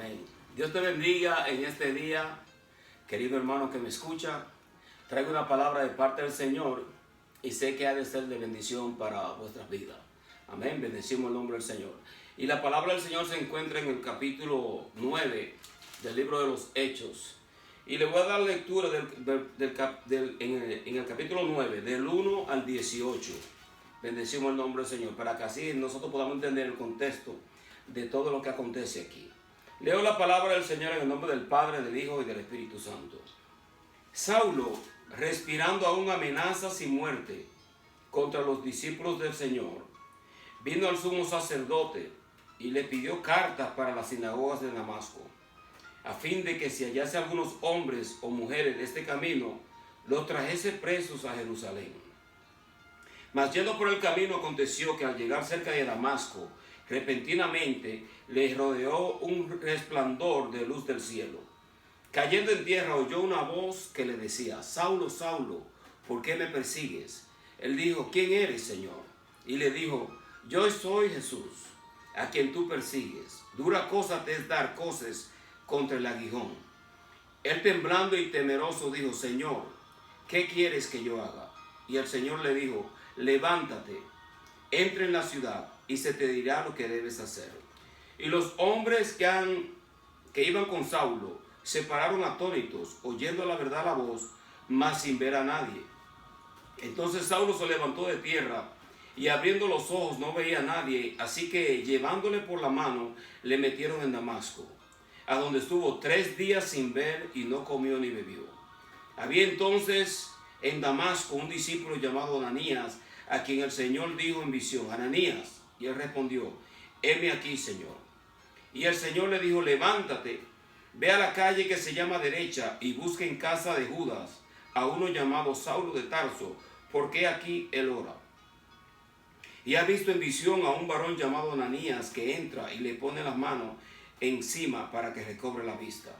Amén. Dios te bendiga en este día, querido hermano que me escucha. Traigo una palabra de parte del Señor y sé que ha de ser de bendición para vuestras vidas. Amén. Bendecimos el nombre del Señor. Y la palabra del Señor se encuentra en el capítulo 9 del libro de los Hechos. Y le voy a dar lectura en el capítulo 9, del 1 al 18. Bendecimos el nombre del Señor, para que así nosotros podamos entender el contexto de todo lo que acontece aquí. Leo la palabra del Señor en el nombre del Padre, del Hijo y del Espíritu Santo. Saulo, respirando aún amenazas y muerte contra los discípulos del Señor, vino al sumo sacerdote y le pidió cartas para las sinagogas de Damasco, a fin de que si hallase algunos hombres o mujeres de este camino, los trajese presos a Jerusalén. Mas yendo por el camino aconteció que al llegar cerca de Damasco, repentinamente le rodeó un resplandor de luz del cielo. Cayendo en tierra oyó una voz que le decía: Saulo, Saulo, ¿por qué me persigues? Él dijo: ¿quién eres, Señor? Y le dijo: yo soy Jesús, a quien tú persigues. Dura cosa te es dar coces contra el aguijón. Él, temblando y temeroso, dijo: Señor, ¿qué quieres que yo haga? Y el Señor le dijo: levántate, entra en la ciudad y se te dirá lo que debes hacer. Y los hombres que iban con Saulo se pararon atónitos, oyendo la verdad la voz, mas sin ver a nadie. Entonces Saulo se levantó de tierra y abriendo los ojos no veía a nadie, así que llevándole por la mano le metieron en Damasco, a donde estuvo 3 días sin ver y no comió ni bebió. Había entonces en Damasco un discípulo llamado Ananías, a quien el Señor dijo en visión: Ananías. Y él respondió: heme aquí, Señor. Y el Señor le dijo: levántate, ve a la calle que se llama Derecha y busca en casa de Judas a uno llamado Saulo de Tarso, porque aquí él ora. Y ha visto en visión a un varón llamado Ananías que entra y le pone las manos encima para que recobre la vista.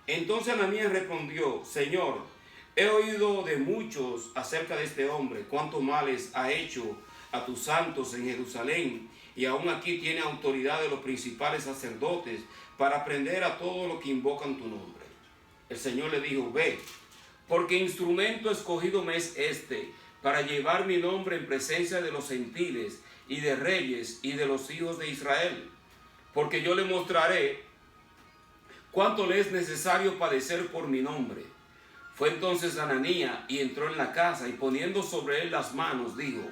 Entonces Ananías respondió: Señor, he oído de muchos acerca de este hombre, cuántos males ha hecho a tus santos en Jerusalén, y aún aquí tiene autoridad de los principales sacerdotes para prender a todos los que invocan tu nombre. El Señor le dijo: ve, porque instrumento escogido me es este, para llevar mi nombre en presencia de los gentiles y de reyes y de los hijos de Israel, porque yo le mostraré cuánto le es necesario padecer por mi nombre. Fue entonces Ananías y entró en la casa, y poniendo sobre él las manos, dijo: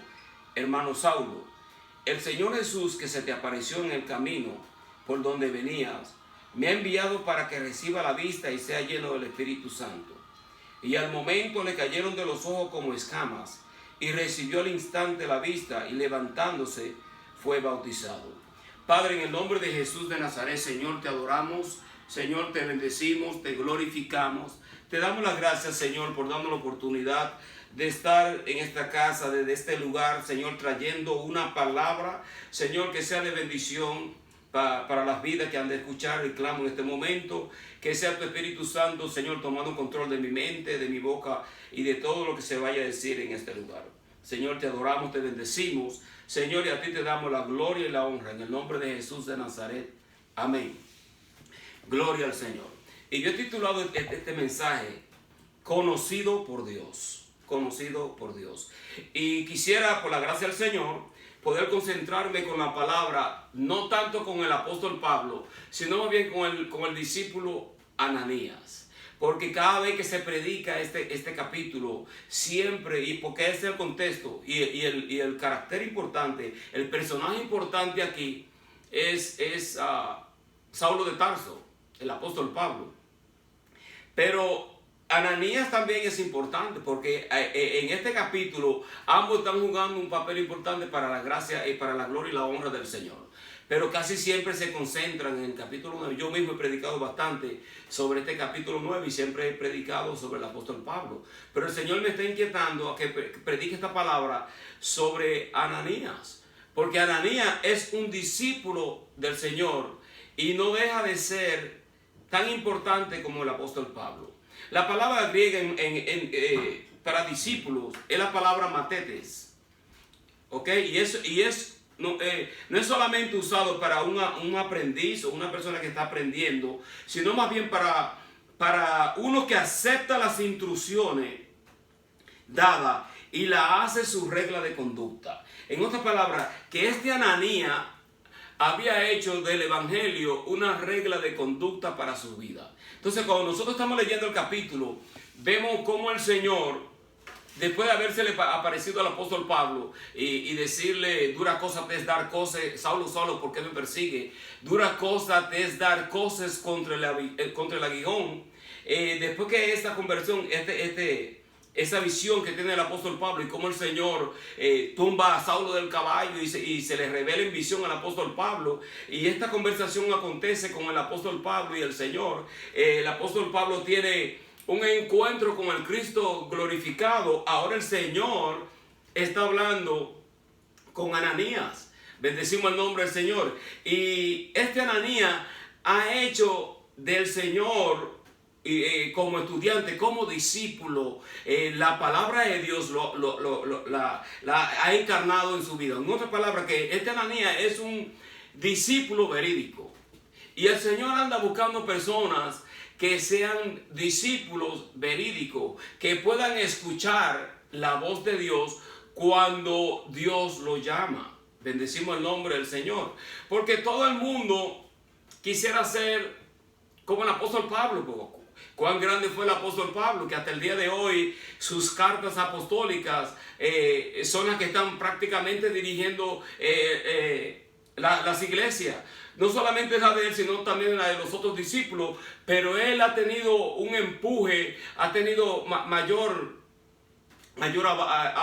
hermano Saulo, el Señor Jesús, que se te apareció en el camino por donde venías, me ha enviado para que reciba la vista y sea lleno del Espíritu Santo. Y al momento le cayeron de los ojos como escamas, y recibió al instante la vista, y levantándose fue bautizado. Padre, en el nombre de Jesús de Nazaret, Señor, te adoramos, Señor, te bendecimos, te glorificamos. Te damos las gracias, Señor, por darnos la oportunidad de estar en esta casa, desde este lugar, Señor, trayendo una palabra, Señor, que sea de bendición para las vidas que han de escuchar el clamo en este momento. Que sea tu Espíritu Santo, Señor, tomando control de mi mente, de mi boca y de todo lo que se vaya a decir en este lugar. Señor, te adoramos, te bendecimos, Señor, y a ti te damos la gloria y la honra en el nombre de Jesús de Nazaret. Amén. Gloria al Señor. Y yo he titulado este mensaje: Conocido por Dios. Conocido por Dios. Y quisiera, por la gracia del Señor, poder concentrarme con la palabra, no tanto con el apóstol Pablo, sino más bien con el discípulo Ananías. Porque cada vez que se predica este capítulo, siempre, y porque ese es el contexto y el carácter importante, el personaje importante aquí es Saulo de Tarso, el apóstol Pablo. Pero Ananías también es importante, porque en este capítulo ambos están jugando un papel importante para la gracia y para la gloria y la honra del Señor. Pero casi siempre se concentran en el capítulo 9. Yo mismo he predicado bastante sobre este capítulo 9 y siempre he predicado sobre el apóstol Pablo. Pero el Señor me está inquietando a que predique esta palabra sobre Ananías, porque Ananías es un discípulo del Señor y no deja de ser tan importante como el apóstol Pablo. La palabra griega para discípulos es la palabra matetes, ¿ok? Y es no es solamente usado para un aprendiz o una persona que está aprendiendo, sino más bien para uno que acepta las instrucciones dadas y la hace su regla de conducta. En otras palabras, que Ananías había hecho del evangelio una regla de conducta para su vida. Entonces, cuando nosotros estamos leyendo el capítulo, vemos cómo el Señor, después de habérsele aparecido al apóstol Pablo y decirle, dura cosa te es dar cosas, Saulo, Saulo, ¿por qué me persigue? Dura cosa te es dar cosas contra el aguijón. Después que esta conversión, esa visión que tiene el apóstol Pablo y cómo el Señor tumba a Saulo del caballo y se le revela en visión al apóstol Pablo, y esta conversación acontece con el apóstol Pablo y el Señor. El apóstol Pablo tiene un encuentro con el Cristo glorificado. Ahora el Señor está hablando con Ananías. Bendecimos el nombre del Señor. Y Ananías ha hecho del Señor como estudiante, como discípulo, la palabra de Dios la ha encarnado en su vida. En otras palabras, que Ananías es un discípulo verídico. Y el Señor anda buscando personas que sean discípulos verídicos, que puedan escuchar la voz de Dios cuando Dios lo llama. Bendecimos el nombre del Señor. Porque todo el mundo quisiera ser como el apóstol Pablo. Cuán grande fue el apóstol Pablo, que hasta el día de hoy sus cartas apostólicas son las que están prácticamente dirigiendo las iglesias. No solamente la de él, sino también la de los otros discípulos. Pero él ha tenido un empuje, ha tenido ha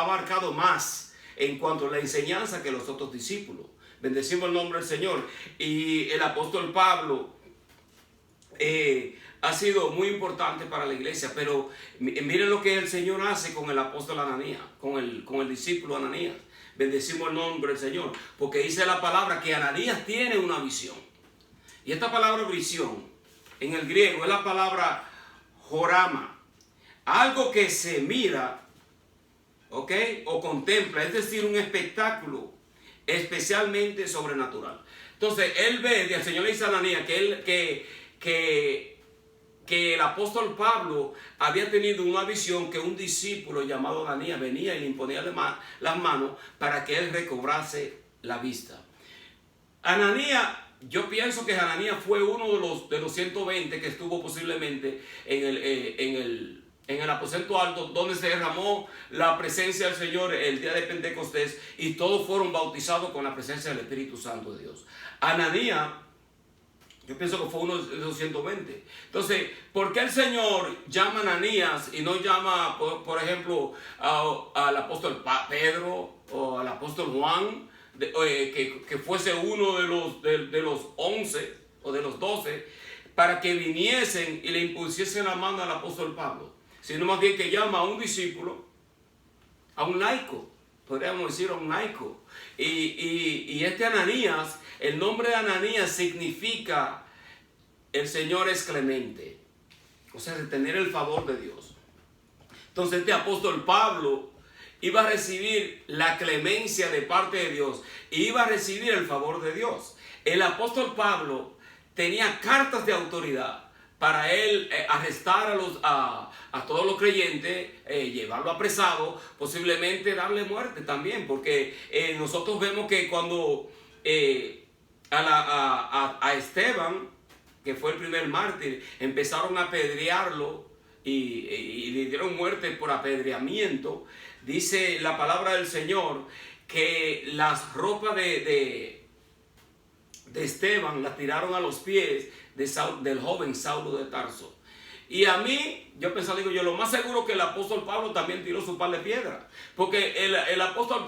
abarcado más en cuanto a la enseñanza que los otros discípulos. Bendecimos el nombre del Señor. Y el apóstol Pablo ha sido muy importante para la iglesia, pero miren lo que el Señor hace con el apóstol Ananías, con el discípulo Ananías. Bendecimos el nombre del Señor, porque dice la palabra que Ananías tiene una visión. Y esta palabra visión, en el griego, es la palabra jorama. Algo que se mira, ¿ok? O contempla, es decir, un espectáculo especialmente sobrenatural. Entonces, él ve, el Señor le dice a Ananías que el apóstol Pablo había tenido una visión, que un discípulo llamado Ananías venía y le imponía las manos para que él recobrase la vista. Ananías, yo pienso que Ananías fue uno de los 120 que estuvo posiblemente en el aposento alto, donde se derramó la presencia del Señor el día de Pentecostés, y todos fueron bautizados con la presencia del Espíritu Santo de Dios. Ananías, yo pienso que fue uno de los 120. Entonces, ¿por qué el Señor llama a Ananías y no llama, por ejemplo, al apóstol Pedro o al apóstol Juan, que fuese uno de los 11 o de los 12, para que viniesen y le impusiesen la mano al apóstol Pablo? Sino más bien que llama a un discípulo, a un laico, podríamos decir a un laico. Y Ananías, el nombre de Ananías significa el Señor es clemente, o sea, de tener el favor de Dios. Entonces este apóstol Pablo iba a recibir la clemencia de parte de Dios y iba a recibir el favor de Dios. El apóstol Pablo tenía cartas de autoridad para él arrestar a todos los creyentes, llevarlo apresado, posiblemente darle muerte también, porque nosotros vemos que cuando a Esteban, que fue el primer mártir, empezaron a apedrearlo y le dieron muerte por apedreamiento, dice la palabra del Señor que las ropas de Esteban las tiraron a los pies del joven Saulo de Tarso. Y a mí, yo pensaba, digo yo, lo más seguro que el apóstol Pablo también tiró su par de piedra, porque el apóstol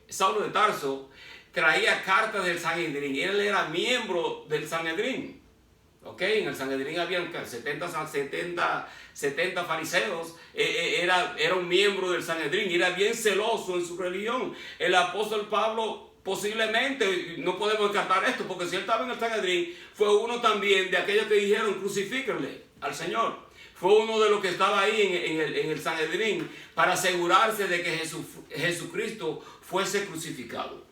Saulo de Tarso traía cartas del Sanedrín, él era miembro del Sanedrín. ¿Ok? En el Sanedrín habían 70 fariseos, era un miembro del Sanedrín, era bien celoso en su religión. El apóstol Pablo posiblemente, no podemos descartar esto, porque si él estaba en el Sanedrín, fue uno también de aquellos que dijeron crucifíquenle al Señor. Fue uno de los que estaba ahí en el Sanedrín para asegurarse de que Jesucristo fuese crucificado.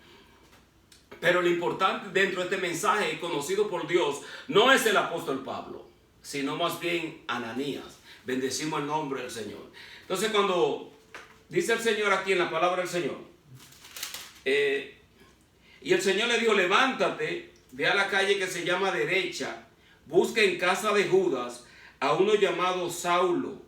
Pero lo importante dentro de este mensaje conocido por Dios no es el apóstol Pablo, sino más bien Ananías. Bendecimos el nombre del Señor. Entonces cuando dice el Señor aquí en la palabra del Señor, y el Señor le dijo, levántate, ve a la calle que se llama derecha, busca en casa de Judas a uno llamado Saulo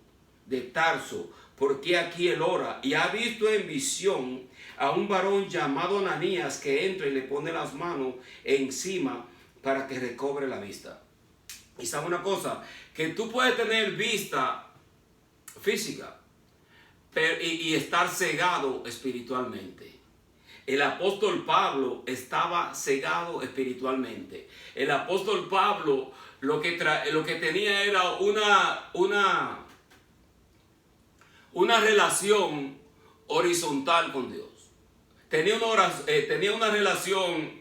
de Tarso, porque aquí él ora, y ha visto en visión a un varón llamado Ananías que entra y le pone las manos encima para que recobre la vista. Y sabe una cosa, que tú puedes tener vista física y estar cegado espiritualmente. El apóstol Pablo estaba cegado espiritualmente. El apóstol Pablo lo que tenía era una relación horizontal con Dios. Tenía una relación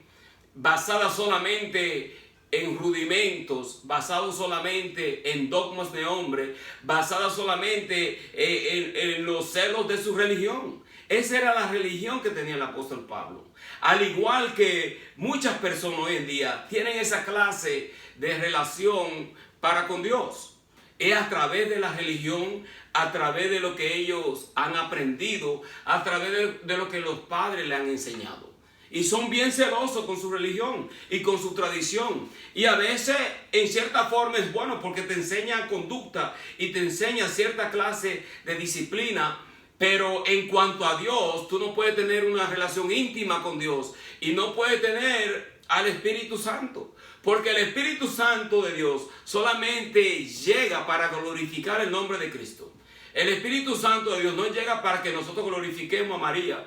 basada solamente en rudimentos, basado solamente en dogmas de hombre, basada solamente en los celos de su religión. Esa era la religión que tenía el apóstol Pablo. Al igual que muchas personas hoy en día tienen esa clase de relación para con Dios. Es a través de la religión, a través de lo que ellos han aprendido, a través de lo que los padres le han enseñado. Y son bien celosos con su religión y con su tradición. Y a veces, en cierta forma, es bueno porque te enseña conducta y te enseña cierta clase de disciplina. Pero en cuanto a Dios, tú no puedes tener una relación íntima con Dios y no puedes tener al Espíritu Santo. Porque el Espíritu Santo de Dios solamente llega para glorificar el nombre de Cristo. El Espíritu Santo de Dios no llega para que nosotros glorifiquemos a María,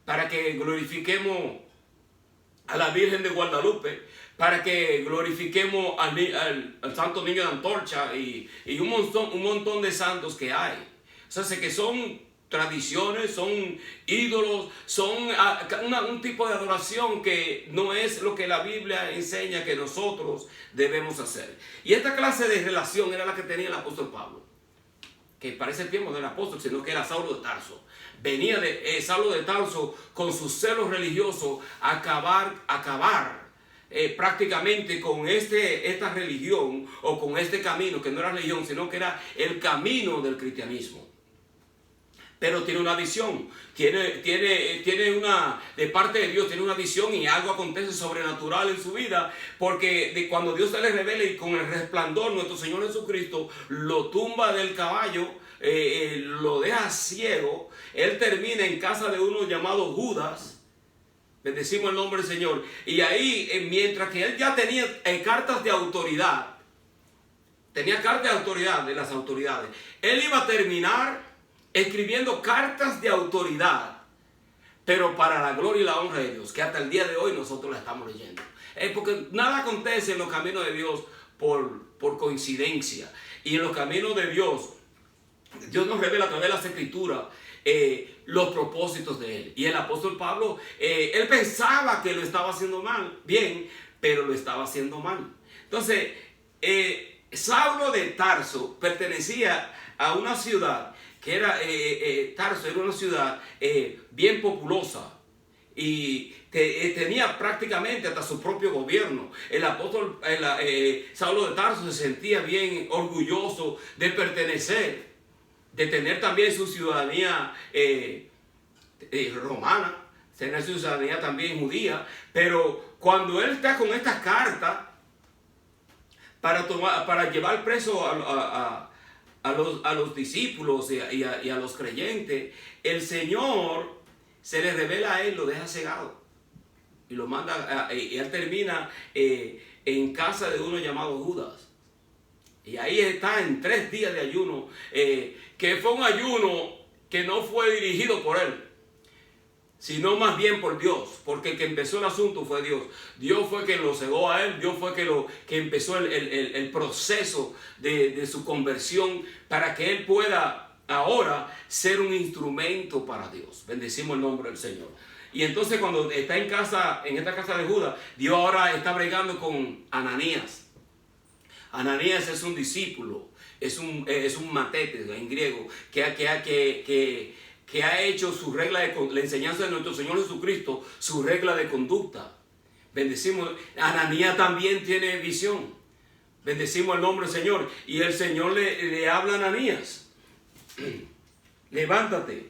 para que glorifiquemos a la Virgen de Guadalupe, para que glorifiquemos al Santo Niño de Antorcha y un montón de santos que hay. O sea, que son tradiciones, son ídolos, son un tipo de adoración que no es lo que la Biblia enseña que nosotros debemos hacer. Y esta clase de relación era la que tenía el apóstol Pablo, que parece el tiempo del apóstol, sino que era Saulo de Tarso. Venía de Saulo de Tarso con sus celos religiosos a acabar prácticamente con esta religión o con este camino, que no era religión, sino que era el camino del cristianismo. Pero tiene una visión, tiene una, de parte de Dios, tiene una visión y algo acontece sobrenatural en su vida, porque cuando Dios se le revela y con el resplandor nuestro Señor Jesucristo lo tumba del caballo, lo deja ciego, él termina en casa de uno llamado Judas, bendecimos el nombre del Señor, y ahí mientras que él ya tenía cartas de autoridad, tenía cartas de autoridad de las autoridades, él iba a terminar escribiendo cartas de autoridad, pero para la gloria y la honra de Dios, que hasta el día de hoy nosotros la estamos leyendo. Porque nada acontece en los caminos de Dios por coincidencia. Y en los caminos de Dios, Dios nos revela a través de las Escrituras los propósitos de Él. Y el apóstol Pablo, él pensaba que lo estaba haciendo mal, bien, pero lo estaba haciendo mal. Entonces, Saulo de Tarso pertenecía a una ciudad que era Tarso, era una ciudad bien populosa y tenía prácticamente hasta su propio gobierno. El apóstol Saulo de Tarso se sentía bien orgulloso de pertenecer, de tener también su ciudadanía romana, tener su ciudadanía también judía, pero cuando él está con estas cartas para llevar preso a los discípulos y a los creyentes, el Señor se le revela a él, lo deja cegado y lo manda, y él termina en casa de uno llamado Judas, y ahí está en 3 días de ayuno, que fue un ayuno que no fue dirigido por él, sino más bien por Dios, porque el que empezó el asunto fue Dios. Dios fue quien lo cegó a él, Dios fue que empezó el proceso de su conversión para que él pueda ahora ser un instrumento para Dios. Bendecimos el nombre del Señor. Y entonces cuando está en esta casa de Judas, Dios ahora está bregando con Ananías. Ananías es un discípulo, es un matete en griego, que ha hecho su regla la enseñanza de nuestro Señor Jesucristo, su regla de conducta. Bendecimos. Ananías también tiene visión. Bendecimos el nombre del Señor. Y el Señor le habla a Ananías. Levántate.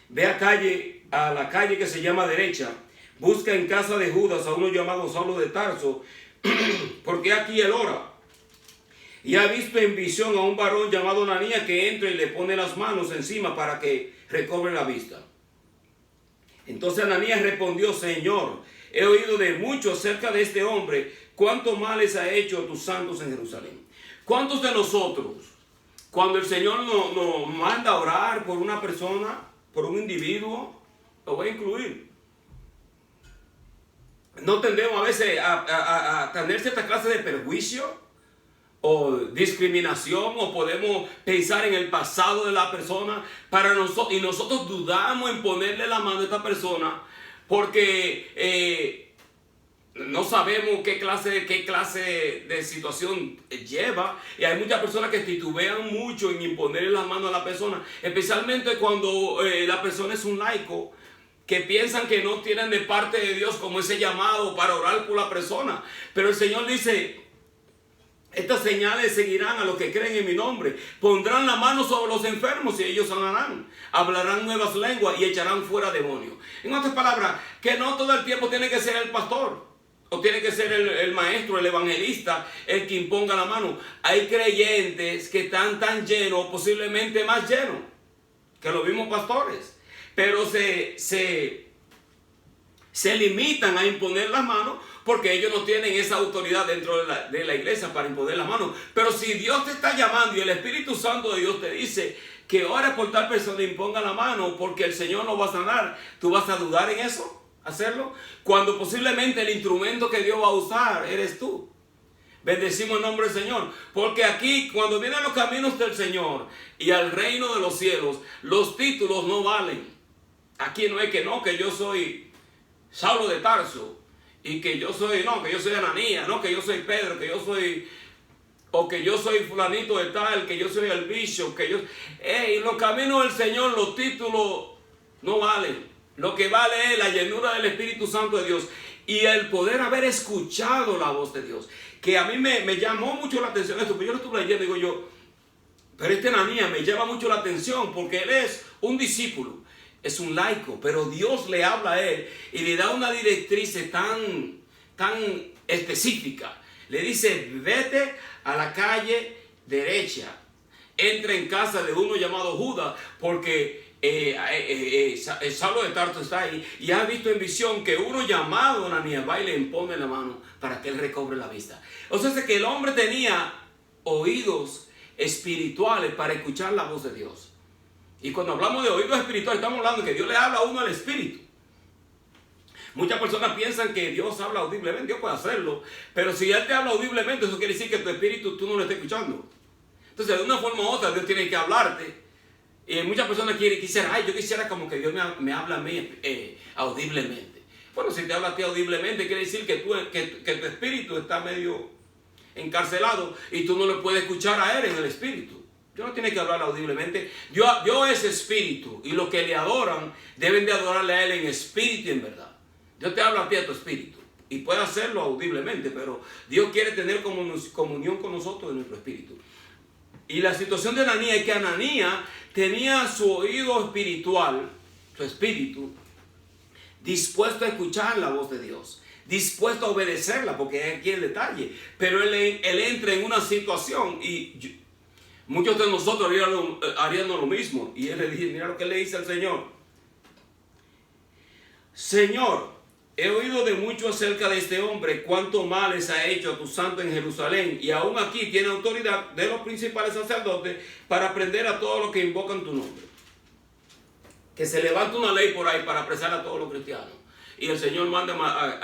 Ve a la calle que se llama derecha. Busca en casa de Judas a uno llamado Saulo de Tarso. Porque aquí él ora. Y ha visto en visión a un varón llamado Ananías que entra y le pone las manos encima para que recobre la vista. Entonces Ananías respondió: Señor, he oído de mucho acerca de este hombre, cuánto males ha hecho a tus santos en Jerusalén. ¿Cuántos de nosotros, cuando el Señor nos manda a orar por una persona, por un individuo, lo voy a incluir, no tendemos a veces a tener cierta clase de perjuicio o discriminación, o podemos pensar en el pasado de la persona y nosotros dudamos en ponerle la mano a esta persona porque no sabemos qué clase de situación lleva, y hay muchas personas que titubean mucho en imponerle la mano a la persona, especialmente cuando la persona es un laico, que piensan que no tienen de parte de Dios como ese llamado para orar por la persona. Pero el Señor dice: estas señales seguirán a los que creen en mi nombre. Pondrán la mano sobre los enfermos y ellos sanarán. Hablarán nuevas lenguas y echarán fuera demonios. En otras palabras, que no todo el tiempo tiene que ser el pastor, o tiene que ser el maestro, el evangelista, el que imponga la mano. Hay creyentes que están tan llenos, posiblemente más llenos que los mismos pastores, pero se limitan a imponer la mano porque ellos no tienen esa autoridad dentro de la iglesia para imponer la mano. Pero si Dios te está llamando y el Espíritu Santo de Dios te dice que ores por tal persona y imponga la mano porque el Señor no va a sanar, ¿tú vas a dudar en eso? ¿Hacerlo? Cuando posiblemente el instrumento que Dios va a usar eres tú. Bendecimos el nombre del Señor, porque aquí, cuando vienen los caminos del Señor y al reino de los cielos, los títulos no valen. Aquí no es que yo soy Saulo de Tarso, y que yo soy Ananías, no, que yo soy Pedro, que yo soy fulanito de tal, que yo soy el bishop, en los caminos del Señor los títulos no valen. Lo que vale es la llenura del Espíritu Santo de Dios y el poder haber escuchado la voz de Dios. Que a mí me llamó mucho la atención esto, porque yo lo estuve leyendo y digo yo, pero este Ananías me llama mucho la atención porque él es un discípulo. Es un laico, pero Dios le habla a él y le da una directriz tan específica. Le dice: vete a la calle derecha, entra en casa de uno llamado Judas, porque Saulo de Tarso está ahí y ha visto en visión que uno llamado Ananías va y le impone la mano para que él recobre la vista. O sea, es que el hombre tenía oídos espirituales para escuchar la voz de Dios. Y cuando hablamos de oídos espirituales, estamos hablando de que Dios le habla a uno al espíritu. Muchas personas piensan que Dios habla audiblemente. Dios puede hacerlo, pero si Él te habla audiblemente, eso quiere decir que tu espíritu tú no lo estás escuchando. Entonces, de una forma u otra, Dios tiene que hablarte. Y muchas personas quisieran, yo quisiera como que Dios me habla a mí audiblemente. Bueno, si te habla a ti audiblemente, quiere decir que tu espíritu está medio encarcelado y tú no le puedes escuchar a Él en el espíritu. Dios no tiene que hablar audiblemente. Dios es espíritu, y los que le adoran deben de adorarle a Él en espíritu y en verdad. Dios te habla a ti a tu espíritu y puede hacerlo audiblemente, pero Dios quiere tener comunión con nosotros en nuestro espíritu. Y la situación de Ananías es que Ananías tenía su oído espiritual, su espíritu, dispuesto a escuchar la voz de Dios, dispuesto a obedecerla, porque es aquí el detalle. Pero él entra en una situación y muchos de nosotros haríamos lo mismo. Y él le dice, mira lo que le dice al Señor: Señor, he oído de mucho acerca de este hombre, cuánto males ha hecho a tu santo en Jerusalén, y aún aquí tiene autoridad de los principales sacerdotes para prender a todos los que invocan tu nombre. Que se levante una ley por ahí para apresar a todos los cristianos. Y el Señor manda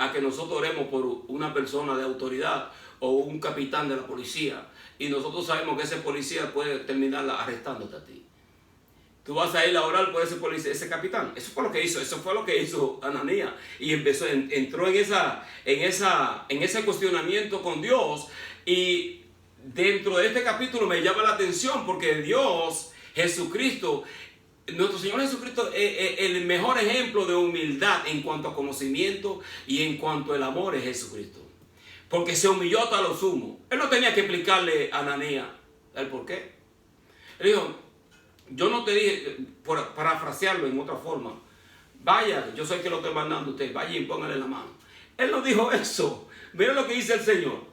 a que nosotros oremos por una persona de autoridad o un capitán de la policía. Y nosotros sabemos que ese policía puede terminar arrestándote a ti. Tú vas a ir a orar por ese policía, ese capitán. Eso fue lo que hizo Ananías. Y entró en ese cuestionamiento con Dios. Y dentro de este capítulo me llama la atención porque Dios, Jesucristo, nuestro Señor Jesucristo es el mejor ejemplo de humildad en cuanto a conocimiento y en cuanto al amor es Jesucristo. Porque se humilló hasta lo sumo. Él no tenía que explicarle a Ananías el por qué. Él dijo, yo no te dije, por parafrasearlo en otra forma, vaya, yo soy el que lo estoy mandando a usted, vaya y póngale la mano. Él no dijo eso. Miren lo que dice el Señor.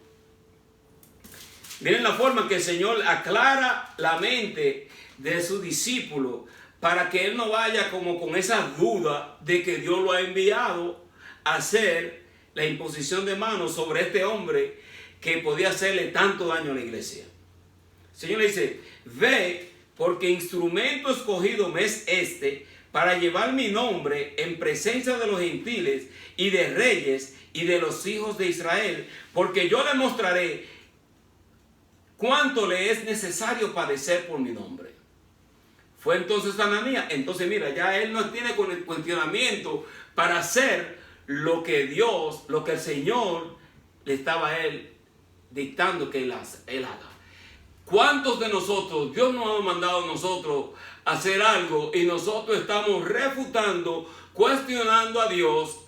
Miren la forma que el Señor aclara la mente de su discípulo para que él no vaya como con esa duda de que Dios lo ha enviado a hacer la imposición de manos sobre este hombre que podía hacerle tanto daño a la iglesia. El Señor le dice, ve, porque instrumento escogido me es este para llevar mi nombre en presencia de los gentiles y de reyes y de los hijos de Israel, porque yo le mostraré cuánto le es necesario padecer por mi nombre. Fue entonces Ananías. Entonces mira, ya él no tiene con el cuestionamiento para hacer lo que Dios, lo que el Señor le estaba a él dictando que él haga. ¿Cuántos de nosotros, Dios nos ha mandado a nosotros a hacer algo y nosotros estamos refutando, cuestionando a Dios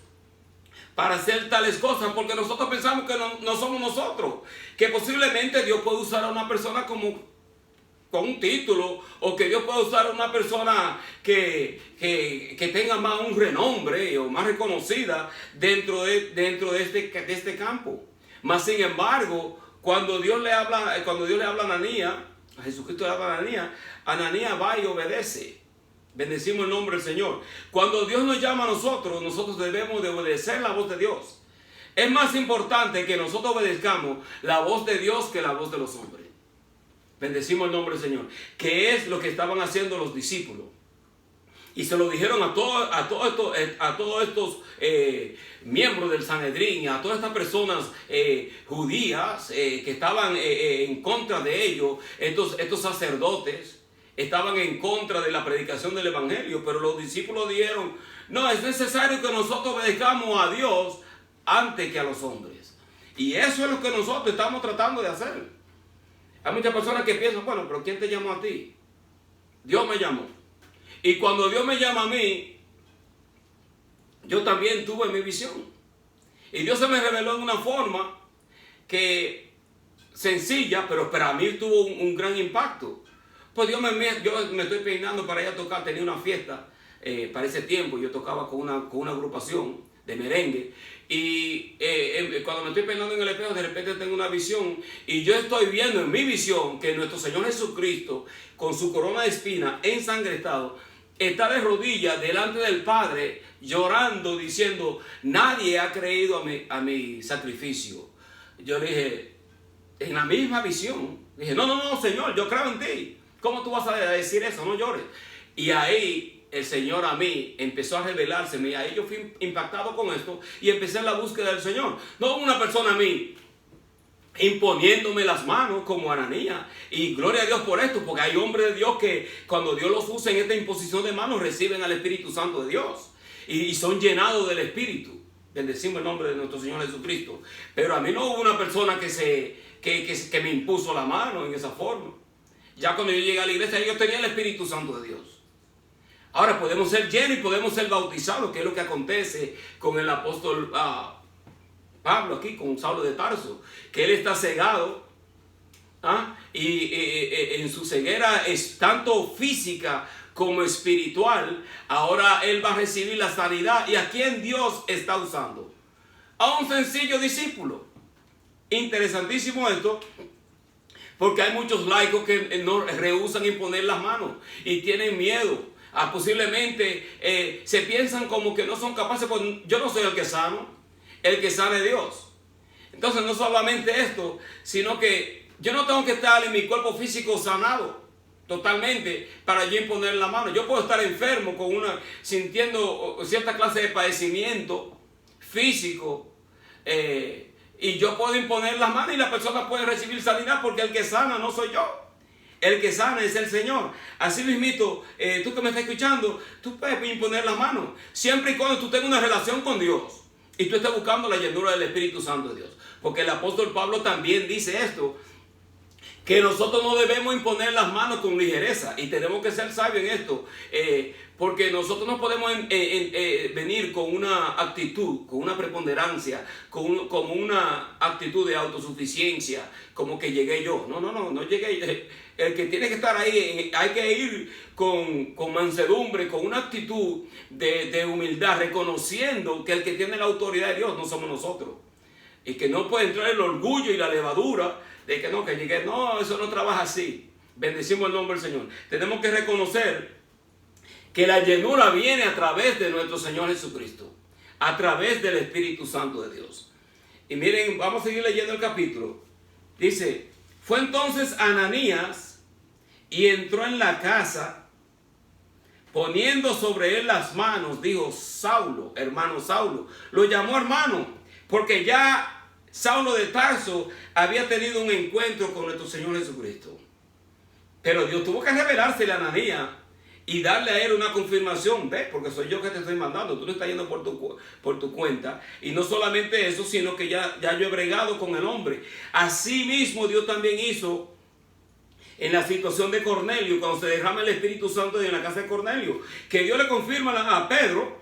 para hacer tales cosas? Porque nosotros pensamos que no somos nosotros, que posiblemente Dios puede usar a una persona como con un título, o que Dios puede usar a una persona que tenga más un renombre o más reconocida dentro de este campo. Mas sin embargo, cuando Dios le habla a Ananías, a Jesucristo le habla a Ananías va y obedece. Bendecimos el nombre del Señor. Cuando Dios nos llama a nosotros debemos de obedecer la voz de Dios. Es más importante que nosotros obedezcamos la voz de Dios que la voz de los hombres. Bendecimos el nombre del Señor. Que es lo que estaban haciendo los discípulos. Y se lo dijeron a todos estos miembros del Sanedrín, a todas estas personas judías que estaban en contra de ellos. Estos sacerdotes estaban en contra de la predicación del Evangelio. Pero los discípulos dijeron, no, es necesario que nosotros obedezcamos a Dios antes que a los hombres. Y eso es lo que nosotros estamos tratando de hacer. Hay muchas personas que piensan, bueno, pero ¿quién te llamó a ti? Dios me llamó. Y cuando Dios me llama a mí, yo también tuve mi visión. Y Dios se me reveló en una forma que sencilla, pero para mí tuvo un gran impacto. Pues yo me estoy peinando para ir a tocar, tenía una fiesta para ese tiempo. Yo tocaba con una agrupación de merengue. Y cuando me estoy peinando en el espejo, de repente tengo una visión. Y yo estoy viendo en mi visión que nuestro Señor Jesucristo, con su corona de espinas ensangrentado, está de rodillas delante del Padre, llorando, diciendo, nadie ha creído a mi sacrificio. Yo dije, en la misma visión, dije, no, Señor, yo creo en ti. ¿Cómo tú vas a decir eso? No llores. Y ahí el Señor a mí empezó a revelárseme, y ahí yo fui impactado con esto y empecé en la búsqueda del Señor. No una persona a mí imponiéndome las manos como Ananías, y gloria a Dios por esto, porque hay hombres de Dios que cuando Dios los usa en esta imposición de manos reciben al Espíritu Santo de Dios y son llenados del Espíritu. Bendecimos el nombre de nuestro Señor Jesucristo. Pero a mí no hubo una persona que me impuso la mano en esa forma. Ya cuando yo llegué a la iglesia, yo tenía el Espíritu Santo de Dios. Ahora podemos ser llenos y podemos ser bautizados, que es lo que acontece con el apóstol Pablo aquí, con Saulo de Tarso, que él está cegado, y en su ceguera es tanto física como espiritual. Ahora él va a recibir la sanidad. ¿Y a quién Dios está usando? A un sencillo discípulo. Interesantísimo esto, porque hay muchos laicos que no rehúsan imponer las manos y tienen miedo. Posiblemente se piensan como que no son capaces, pues yo no soy el que sano. El que sana es Dios. Entonces no solamente esto, sino que yo no tengo que estar en mi cuerpo físico sanado totalmente para yo imponer la mano. Yo puedo estar enfermo sintiendo cierta clase de padecimiento físico, y yo puedo imponer las manos y la persona puede recibir sanidad, porque el que sana no soy yo. El que sana es el Señor. Así mismito, tú que me estás escuchando, tú puedes imponer las manos siempre y cuando tú tengas una relación con Dios y tú estás buscando la llenura del Espíritu Santo de Dios. Porque el apóstol Pablo también dice esto, que nosotros no debemos imponer las manos con ligereza, y tenemos que ser sabios en esto, porque nosotros no podemos venir con una actitud, con una preponderancia, como una actitud de autosuficiencia, como que llegué yo. No llegué. El que tiene que estar ahí, hay que ir con mansedumbre, con una actitud de humildad, reconociendo que el que tiene la autoridad de Dios no somos nosotros. Y que no puede entrar el orgullo y la levadura de que no, que llegué. No, eso no trabaja así. Bendecimos el nombre del Señor. Tenemos que reconocer que la llenura viene a través de nuestro Señor Jesucristo, a través del Espíritu Santo de Dios. Y miren, vamos a seguir leyendo el capítulo. Dice, fue entonces Ananías y entró en la casa, poniendo sobre él las manos, dijo, Saulo, hermano Saulo. Lo llamó hermano, porque ya Saulo de Tarso había tenido un encuentro con nuestro Señor Jesucristo. Pero Dios tuvo que revelársele a Ananías y darle a él una confirmación. ¿Ves? Porque soy yo que te estoy mandando. Tú no estás yendo por tu cuenta. Y no solamente eso, sino que ya yo he bregado con el hombre. Así mismo Dios también hizo en la situación de Cornelio, cuando se derrama el Espíritu Santo en la casa de Cornelio. Que Dios le confirma a Pedro,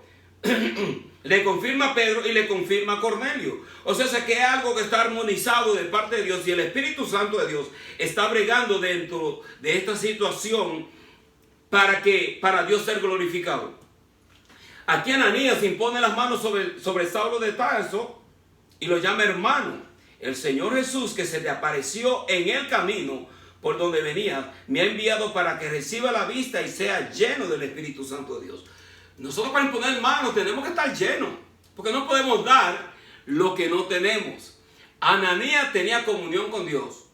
le confirma a Pedro y le confirma a Cornelio. O sea, que es algo que está armonizado de parte de Dios, y el Espíritu Santo de Dios está bregando dentro de esta situación para Dios ser glorificado. Aquí Ananías impone las manos sobre Saulo de Tarso y lo llama hermano. El Señor Jesús, que se te apareció en el camino por donde venías, me ha enviado para que reciba la vista y sea lleno del Espíritu Santo de Dios. Nosotros, para imponer manos, tenemos que estar llenos, porque no podemos dar lo que no tenemos. Ananías tenía comunión con Dios,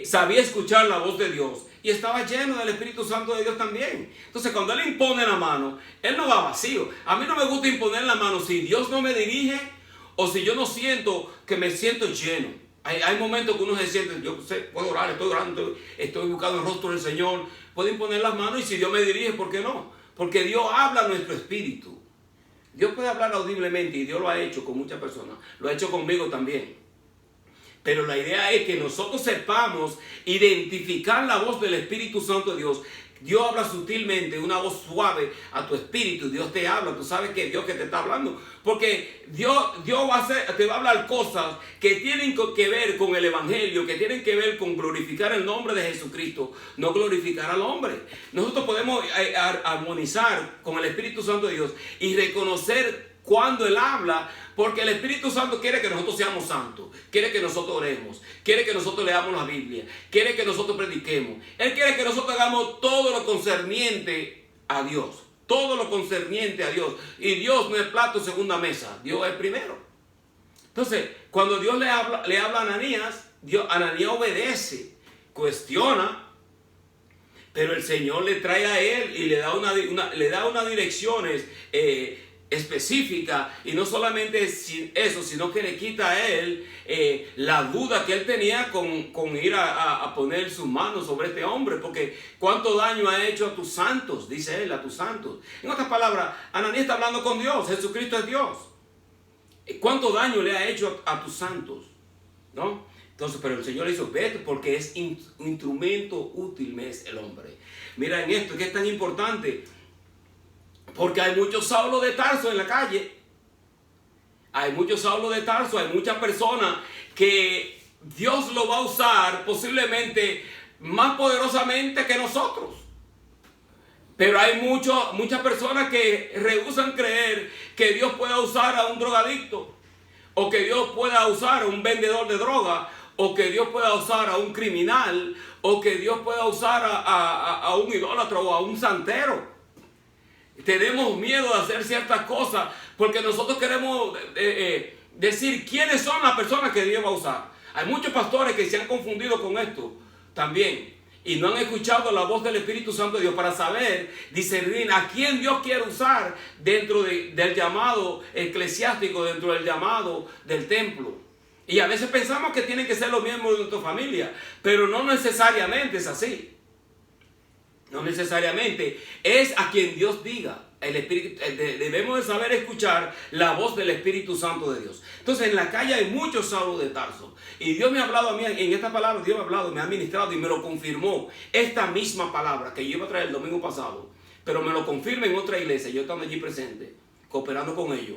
sabía escuchar la voz de Dios y estaba lleno del Espíritu Santo de Dios también. Entonces, cuando él impone la mano, él no va vacío. A mí no me gusta imponer la mano si Dios no me dirige o si yo no siento que me siento lleno. Hay momentos que uno se siente, yo sé, puedo orar, estoy orando, estoy buscando el rostro del Señor, puedo imponer las manos, y si Dios me dirige, ¿por qué no? Porque Dios habla a nuestro espíritu. Dios puede hablar audiblemente, y Dios lo ha hecho con muchas personas. Lo ha hecho conmigo también. Pero la idea es que nosotros sepamos identificar la voz del Espíritu Santo de Dios. Dios habla sutilmente, una voz suave a tu espíritu. Dios te habla, tú sabes que es Dios que te está hablando. Porque Dios te va a hablar cosas que tienen que ver con el Evangelio, que tienen que ver con glorificar el nombre de Jesucristo, no glorificar al hombre. Nosotros podemos armonizar con el Espíritu Santo de Dios y reconocer cuando Él habla, porque el Espíritu Santo quiere que nosotros seamos santos, quiere que nosotros oremos, quiere que nosotros leamos la Biblia, quiere que nosotros prediquemos. Él quiere que nosotros hagamos todo lo concerniente a Dios, todo lo concerniente a Dios. Y Dios no es plato de segunda mesa, Dios es primero. Entonces, cuando Dios le habla a Ananías, Ananías obedece, cuestiona, pero el Señor le trae a él y le da unas direcciones específica, y no solamente eso, sino que le quita a él la duda que él tenía con ir a poner sus manos sobre este hombre, porque cuánto daño ha hecho a tus santos, dice él, a tus santos. En otras palabras, Ananías está hablando con Dios, Jesucristo es Dios. ¿Cuánto daño le ha hecho a tus santos? ¿No? Entonces, pero el Señor le hizo, vete, porque es un instrumento útil, me es el hombre. Mira en esto, que es tan importante. Porque hay muchos Saulos de Tarso en la calle. Hay muchos Saulos de Tarso. Hay muchas personas que Dios lo va a usar posiblemente más poderosamente que nosotros. Pero hay muchas personas que rehúsan creer que Dios pueda usar a un drogadicto, o que Dios pueda usar a un vendedor de droga, o que Dios pueda usar a un criminal, o que Dios pueda usar a un idólatra o a un santero. Tenemos miedo de hacer ciertas cosas porque nosotros queremos decir quiénes son las personas que Dios va a usar. Hay muchos pastores que se han confundido con esto también y no han escuchado la voz del Espíritu Santo de Dios para saber discernir a quién Dios quiere usar dentro del llamado eclesiástico, dentro del llamado del templo. Y a veces pensamos que tienen que ser los miembros de nuestra familia, pero no necesariamente es así. No necesariamente, es a quien Dios diga. Debemos de saber escuchar la voz del Espíritu Santo de Dios. Entonces en la calle hay muchos Saulos de Tarso. Y Dios me ha hablado a mí, en esta palabra Dios me ha hablado, me ha ministrado y me lo confirmó. Esta misma palabra que yo iba a traer el domingo pasado, pero me lo confirma en otra iglesia, yo estando allí presente, cooperando con ellos,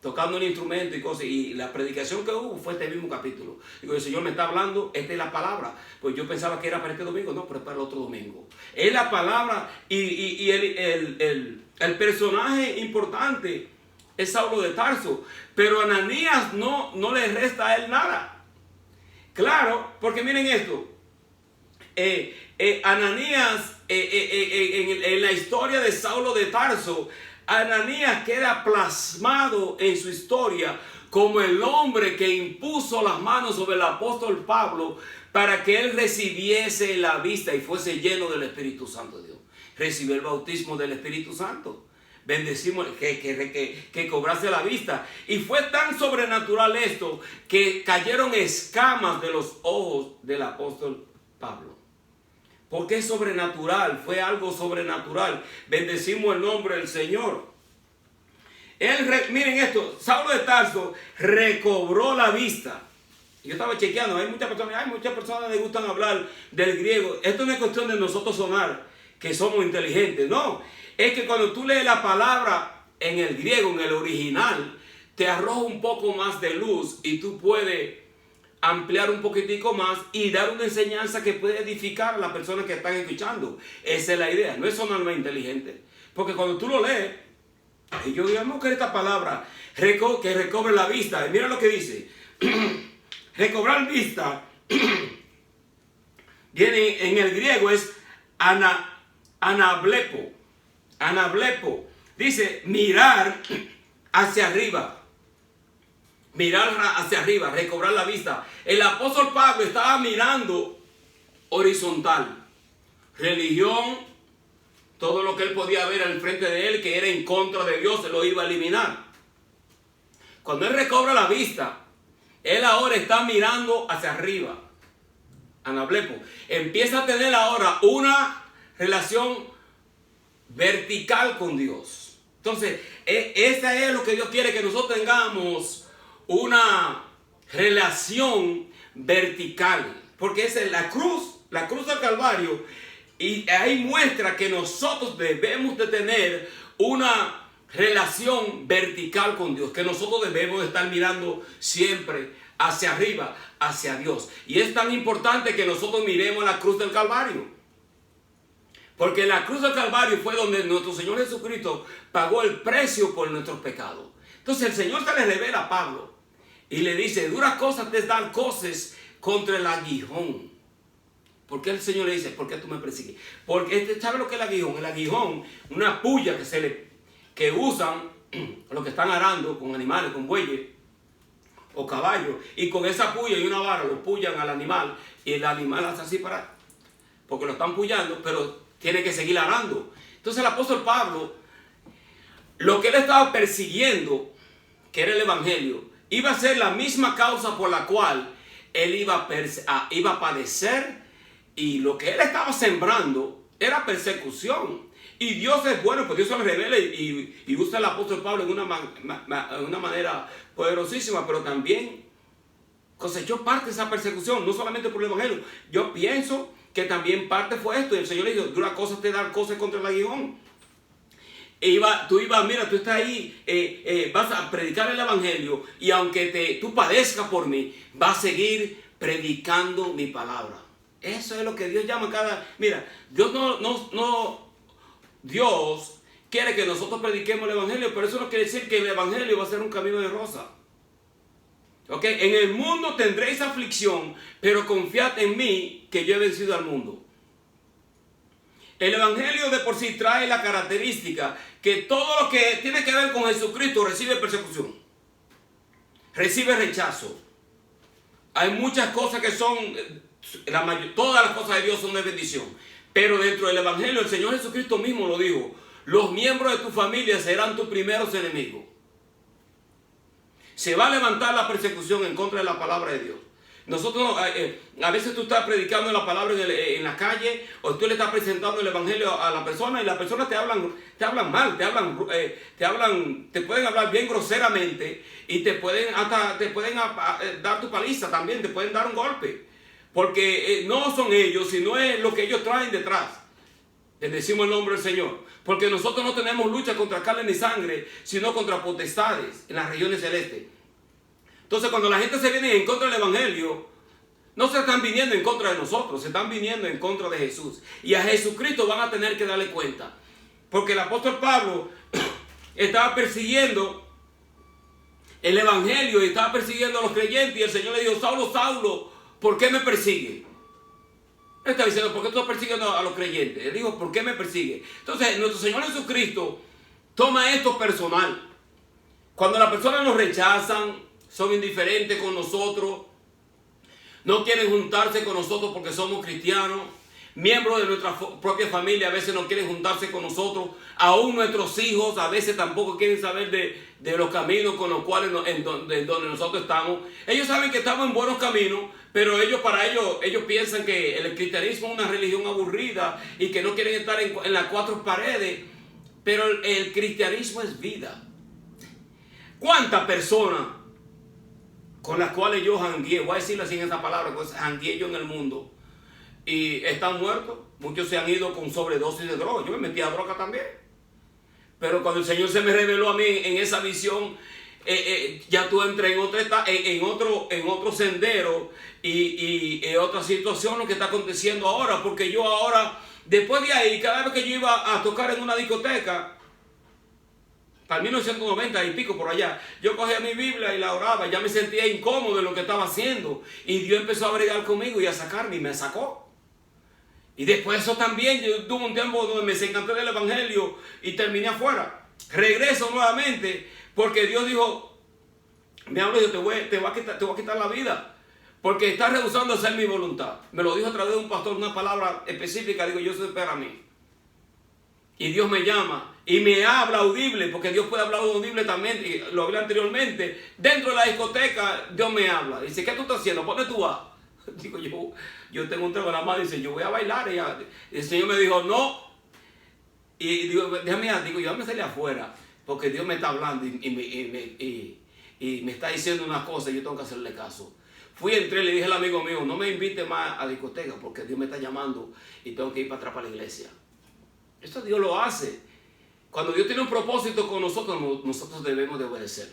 tocando un instrumento y cosas, y la predicación que hubo fue este mismo capítulo. Digo, el Señor me está hablando, esta es la palabra. Pues yo pensaba que era para este domingo, no, pero es para el otro domingo. Es la palabra y el personaje importante es Saulo de Tarso, pero a Ananías no le resta a él nada. Claro, porque miren esto, Ananías, en la historia de Saulo de Tarso, Ananías queda plasmado en su historia como el hombre que impuso las manos sobre el apóstol Pablo para que él recibiese la vista y fuese lleno del Espíritu Santo de Dios. Recibió el bautismo del Espíritu Santo. Bendecimos que cobrase la vista. Y fue tan sobrenatural esto que cayeron escamas de los ojos del apóstol Pablo. Porque es sobrenatural, fue algo sobrenatural. Bendecimos el nombre del Señor. Miren esto, Saulo de Tarso recobró la vista. Yo estaba chequeando, hay muchas personas que les gustan hablar del griego. Esto no es cuestión de nosotros sonar que somos inteligentes, no. Es que cuando tú lees la palabra en el griego, en el original, te arroja un poco más de luz y tú puedes ampliar un poquitico más y dar una enseñanza que puede edificar a las personas que están escuchando. Esa es la idea, no es sonar más inteligente. Porque cuando tú lo lees, y yo digamos que esta palabra, que recobre la vista, mira lo que dice, recobrar vista, viene en el griego es anablepo, dice mirar hacia arriba. Mirar hacia arriba, recobrar la vista. El apóstol Pablo estaba mirando horizontal. Religión, todo lo que él podía ver al frente de él, que era en contra de Dios, se lo iba a eliminar. Cuando él recobra la vista, él ahora está mirando hacia arriba. Anablepo. Empieza a tener ahora una relación vertical con Dios. Entonces, esa es lo que Dios quiere, que nosotros tengamos una relación vertical, porque esa es la cruz del Calvario, y ahí muestra que nosotros debemos de tener una relación vertical con Dios, que nosotros debemos de estar mirando siempre hacia arriba, hacia Dios. Y es tan importante que nosotros miremos la cruz del Calvario, porque la cruz del Calvario fue donde nuestro Señor Jesucristo pagó el precio por nuestros pecados. Entonces el Señor se le revela a Pablo y le dice, duras cosas te dan cosas contra el aguijón. ¿Por qué el Señor le dice, por qué tú me persigues? Porque ¿sabe lo que es el aguijón? El aguijón, una puya que usan los que están arando con animales, con bueyes o caballos. Y con esa puya y una vara lo pullan al animal. Y el animal hace así porque lo están pullando, pero tiene que seguir arando. Entonces el apóstol Pablo, lo que él estaba persiguiendo, que era el evangelio, iba a ser la misma causa por la cual él iba a padecer, y lo que él estaba sembrando era persecución. Y Dios es bueno, pues Dios se lo revela y usa al apóstol Pablo en una manera poderosísima, pero también cosechó parte de esa persecución, no solamente por el evangelio. Yo pienso que también parte fue esto, y el Señor le dijo, dura cosas te dan cosas contra el aguijón. Tú estás ahí, vas a predicar el evangelio, y aunque tú padezcas por mí, vas a seguir predicando mi palabra. Eso es lo que Dios llama Mira, Dios quiere que nosotros prediquemos el evangelio, pero eso no quiere decir que el evangelio va a ser un camino de rosa. ¿Ok? En el mundo tendréis aflicción, pero confiad en mí que yo he vencido al mundo. El evangelio de por sí trae la característica que todo lo que tiene que ver con Jesucristo recibe persecución, recibe rechazo. Hay muchas cosas que son, todas las cosas de Dios son de bendición, pero dentro del evangelio el Señor Jesucristo mismo lo dijo: los miembros de tu familia serán tus primeros enemigos. Se va a levantar la persecución en contra de la palabra de Dios, Nosotros, a veces tú estás predicando la palabra en la calle, o tú le estás presentando el evangelio a la persona, y las personas te hablan mal, te pueden hablar bien groseramente, y te pueden dar tu paliza también, te pueden dar un golpe, porque no son ellos, sino es lo que ellos traen detrás. Les decimos el nombre del Señor, porque nosotros no tenemos lucha contra carne ni sangre, sino contra potestades en las regiones celestes. Entonces, cuando la gente se viene en contra del evangelio, no se están viniendo en contra de nosotros, se están viniendo en contra de Jesús. Y a Jesucristo van a tener que darle cuenta. Porque el apóstol Pablo estaba persiguiendo el evangelio y estaba persiguiendo a los creyentes. Y el Señor le dijo: Saulo, Saulo, ¿por qué me persigue? Él está diciendo: ¿por qué tú estás persiguiendo a los creyentes? Él dijo: ¿por qué me persigue? Entonces, nuestro Señor Jesucristo toma esto personal. Cuando las personas nos rechazan, son indiferentes con nosotros, no quieren juntarse con nosotros porque somos cristianos, miembros de nuestra propia familia a veces no quieren juntarse con nosotros, aún nuestros hijos a veces tampoco quieren saber de los caminos con los cuales donde nosotros estamos. Ellos saben que estamos en buenos caminos, pero ellos piensan que el cristianismo es una religión aburrida y que no quieren estar en las cuatro paredes, pero el cristianismo es vida. ¿Cuántas personas con las cuales yo jangueé, voy a decirlo así en esa palabra, pues jangueé yo en el mundo, y están muertos? Muchos se han ido con sobredosis de droga. Yo me metí a droga también, pero cuando el Señor se me reveló a mí en esa visión, ya tú entras en otro sendero y en otra situación, lo que está aconteciendo ahora. Porque yo ahora, después de ahí, cada vez que yo iba a tocar en una discoteca, para 1990 y pico por allá, yo cogía mi Biblia y la oraba. Ya me sentía incómodo de lo que estaba haciendo, y Dios empezó a bregar conmigo y a sacarme, y me sacó. Y después de eso también yo tuve un tiempo donde me desencanté del evangelio y terminé afuera. Regreso nuevamente porque Dios dijo, me habló y dijo: te voy a quitar la vida porque estás rehusando hacer mi voluntad. Me lo dijo a través de un pastor, una palabra específica. Digo: yo soy para mí. Y Dios me llama y me habla audible, porque Dios puede hablar audible también, y lo hablé anteriormente. Dentro de la discoteca Dios me habla. Dice: ¿qué tú estás haciendo? ¿Por dónde tú vas? Digo: yo tengo un trago en la mano. Dice: yo voy a bailar. Y el Señor me dijo: no. Y digo: déjame salir afuera, porque Dios me está hablando y me está diciendo una cosa y yo tengo que hacerle caso. Entré, le dije al amigo mío: no me invite más a discoteca, porque Dios me está llamando y tengo que ir para atrás para la iglesia. Esto Dios lo hace. Cuando Dios tiene un propósito con nosotros, nosotros debemos de obedecer.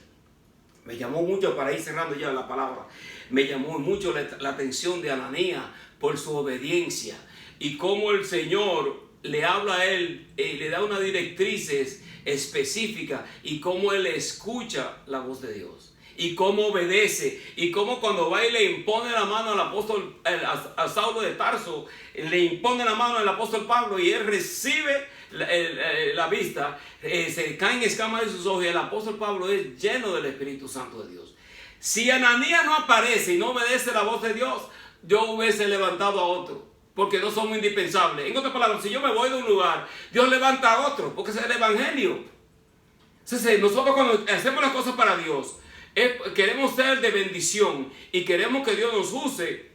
Me llamó mucho, para ir cerrando ya la palabra, me llamó mucho la atención de Ananías por su obediencia, y cómo el Señor le habla a él, le da unas directrices específicas, y cómo él escucha la voz de Dios, y cómo obedece, y cómo cuando va y le impone la mano al apóstol, a Saulo de Tarso, le impone la mano al apóstol Pablo, y él recibe la vista, se caen escamas de sus ojos, y el apóstol Pablo es lleno del Espíritu Santo de Dios. Si Ananías no aparece y no obedece la voz de Dios, yo hubiese levantado a otro, porque no somos indispensables. En otras palabras, si yo me voy de un lugar, Dios levanta a otro, porque ese es el evangelio. Entonces, nosotros cuando hacemos las cosas para Dios, queremos ser de bendición y queremos que Dios nos use,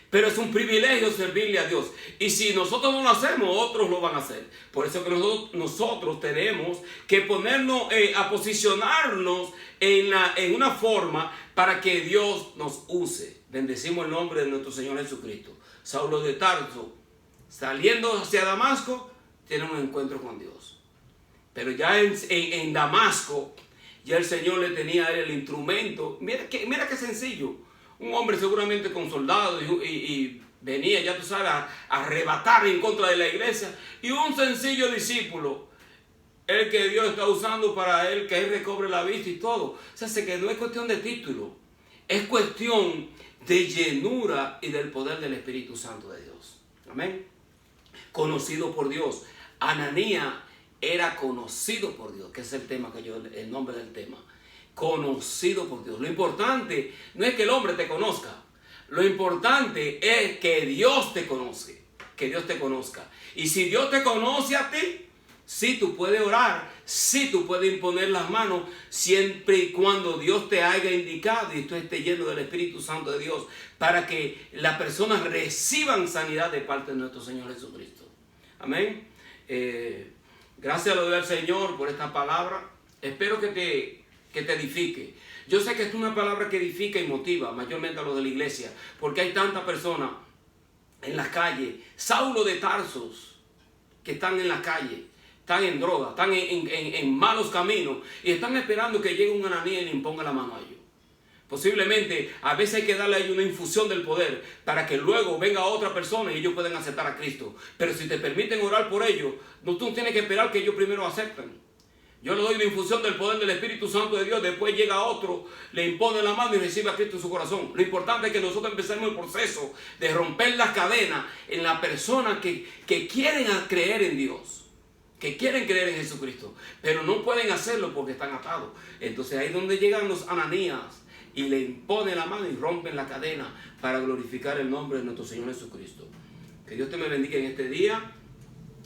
pero es un privilegio servirle a Dios. Y si nosotros no lo hacemos, otros lo van a hacer. Por eso que nosotros tenemos que ponernos a posicionarnos en una forma para que Dios nos use. Bendecimos el nombre de nuestro Señor Jesucristo. Saulo de Tarso, saliendo hacia Damasco, tiene un encuentro con Dios. Pero ya en Damasco, ya el Señor le tenía a él el instrumento. Mira qué sencillo. Un hombre seguramente con soldados y venía, ya tú sabes, a arrebatar en contra de la iglesia. Y un sencillo discípulo, el que Dios está usando para él, que él recobre la vista y todo. O sea, que no es cuestión de título, es cuestión de llenura y del poder del Espíritu Santo de Dios. Amén. Conocido por Dios. Ananías era conocido por Dios, que es el nombre del tema. Conocido por Dios. Lo importante no es que el hombre te conozca. Lo importante es que Dios te conoce. Que Dios te conozca. Y si Dios te conoce a ti, Sí, tú puedes orar, sí, tú puedes imponer las manos, siempre y cuando Dios te haya indicado y tú estés lleno del Espíritu Santo de Dios, para que las personas reciban sanidad de parte de nuestro Señor Jesucristo. Amén. Gracias le doy al Señor por esta palabra. Espero que te edifique. Yo sé que es una palabra que edifica y motiva, mayormente a los de la iglesia, porque hay tantas personas en las calles, Saulo de Tarsos, que están en la calle, están en droga, están en malos caminos y están esperando que llegue un Ananías y le imponga la mano a ellos. Posiblemente a veces hay que darle a ellos una infusión del poder para que luego venga otra persona y ellos puedan aceptar a Cristo. Pero si te permiten orar por ellos, no, tú tienes que esperar que ellos primero acepten. Yo le doy la infusión del poder del Espíritu Santo de Dios, después llega otro, le impone la mano y recibe a Cristo en su corazón. Lo importante es que nosotros empecemos el proceso de romper las cadenas en las personas que quieren creer en Dios, que quieren creer en Jesucristo, pero no pueden hacerlo porque están atados. Entonces ahí es donde llegan los Ananías y le imponen la mano y rompen la cadena para glorificar el nombre de nuestro Señor Jesucristo. Que Dios te me bendiga en este día.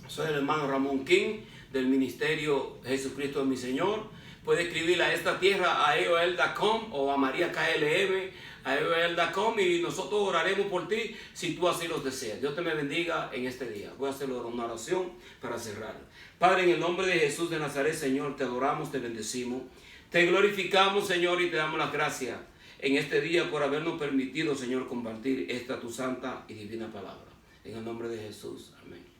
Soy el hermano Ramón King, del ministerio Jesucristo es mi Señor. Puede escribir a esta tierra a eol.com o a María KLM a eol.com y nosotros oraremos por ti si tú así los deseas. Dios te me bendiga en este día. Voy a hacer una oración para cerrar. Padre, en el nombre de Jesús de Nazaret, Señor, te adoramos, te bendecimos, te glorificamos, Señor, y te damos las gracias en este día por habernos permitido, Señor, compartir esta tu santa y divina palabra. En el nombre de Jesús. Amén.